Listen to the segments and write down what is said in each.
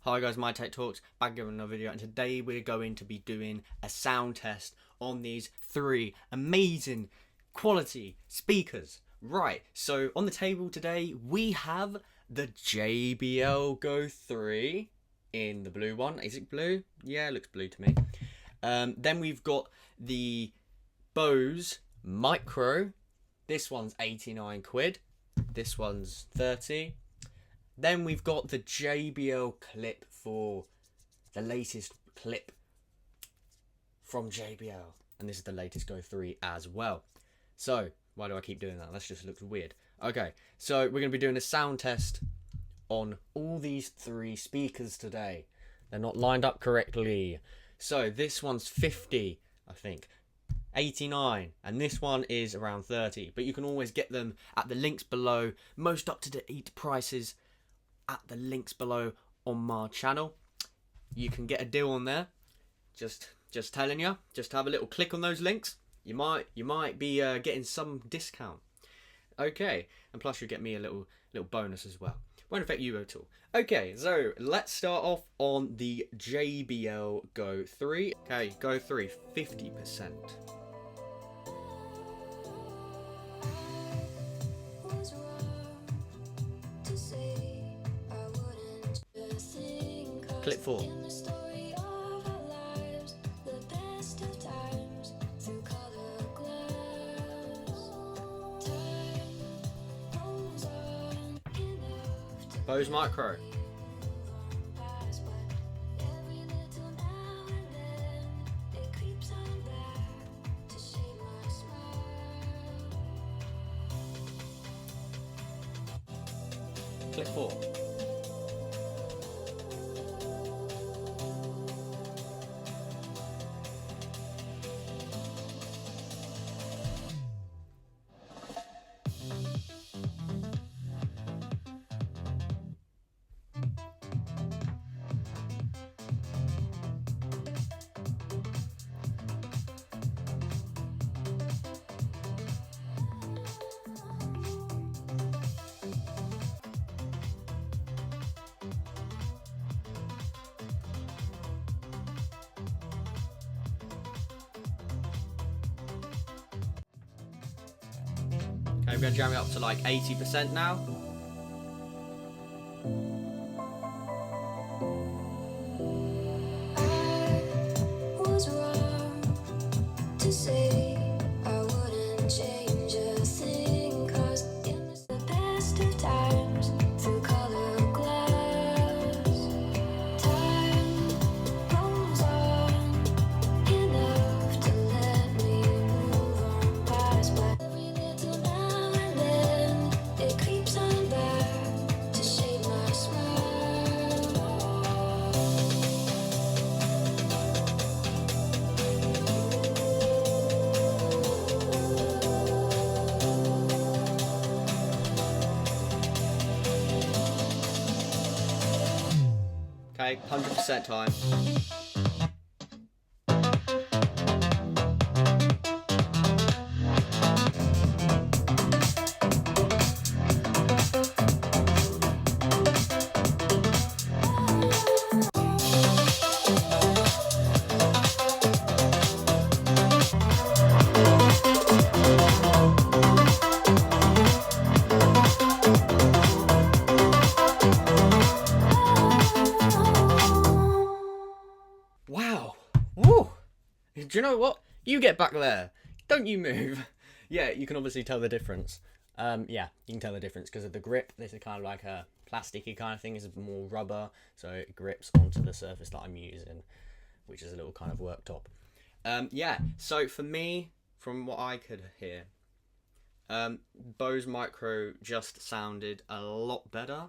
Hi guys, MyTechTalks, back again with another video, and today we're going to be doing a sound test on these three amazing quality speakers. Right, so on the table today we have the JBL GO 3 in the blue one. Is it blue? Yeah, it looks blue to me. Then we've got the Bose Micro. This one's 89 quid. This one's 30. Then we've got the JBL Clip for the latest clip from JBL. And this is the latest GO 3 as well. So, why do I keep doing that? That just looks weird. Okay, so we're going to be doing a sound test on all these three speakers today. They're not lined up correctly. So, this one's 50, I think. 89, and this one is around 30. But you can always get them at the links below. Most up-to-date prices at the links below on my channel. You can get a deal on there. Just telling you, just have a little click on those links. You might be getting some discount. Okay, and plus you get me a little bonus as well. Won't affect you at all. Okay, so let's start off on the JBL GO 3. Okay, GO 3, 50%. Clip 4. Bose Micro. Clip 4. Okay, we're going to jam it up to like 80% now. Okay, 100% time. Wow. Woo. Do you know what? You get back there. Don't you move. Yeah, you can obviously tell the difference. Yeah, you can tell the difference because of the grip. This is kind of like a plasticky kind of thing. This is more rubber, so it grips onto the surface that I'm using, which is a little kind of worktop. Yeah, so for me, from what I could hear, Bose Micro just sounded a lot better,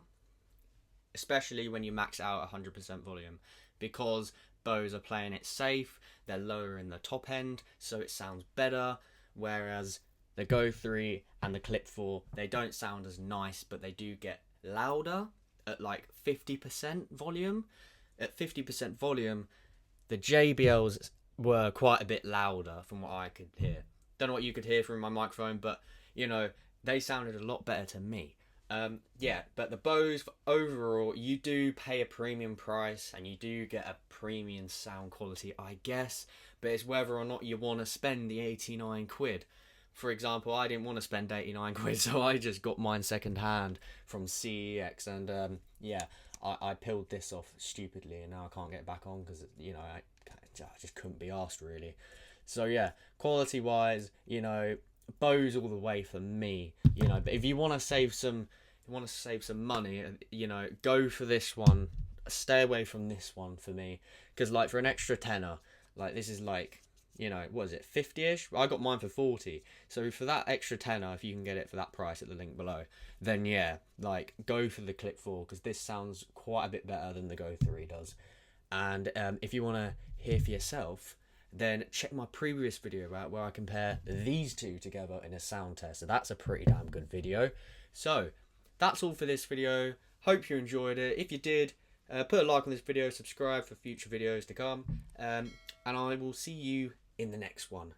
especially when you max out 100% volume, because Bose are playing it safe. They're lower in the top end, so it sounds better, whereas the GO 3 and the Clip 4, they don't sound as nice, but they do get louder at like 50% volume. At 50% volume, the JBLs were quite a bit louder from what I could hear. Don't know what you could hear from my microphone, but you know, they sounded a lot better to me. Yeah, but the Bose, overall, you do pay a premium price and you do get a premium sound quality, I guess, but it's whether or not you want to spend the 89 quid. For example, I didn't want to spend 89 quid, so I just got mine second hand from CEX, and yeah, I peeled this off stupidly, and now I can't get it back on because, you know, I just couldn't be asked, really. So yeah, quality wise, you know, Bose all the way for me, you know. But if you want to save some, money, you know, go for this one. Stay away from this one for me, because like for an extra tenner, like this is like, you know, what is it, 50ish? I got mine for 40. So for that extra tenner, if you can get it for that price at the link below, then yeah, like go for the Clip 4, because this sounds quite a bit better than the Go 3 does. And if you want to hear for yourself, then check my previous video out where I compare these two together in a sound test. So that's a pretty damn good video. So that's all for this video. Hope you enjoyed it. If you did, put a like on this video, subscribe for future videos to come, and I will see you in the next one.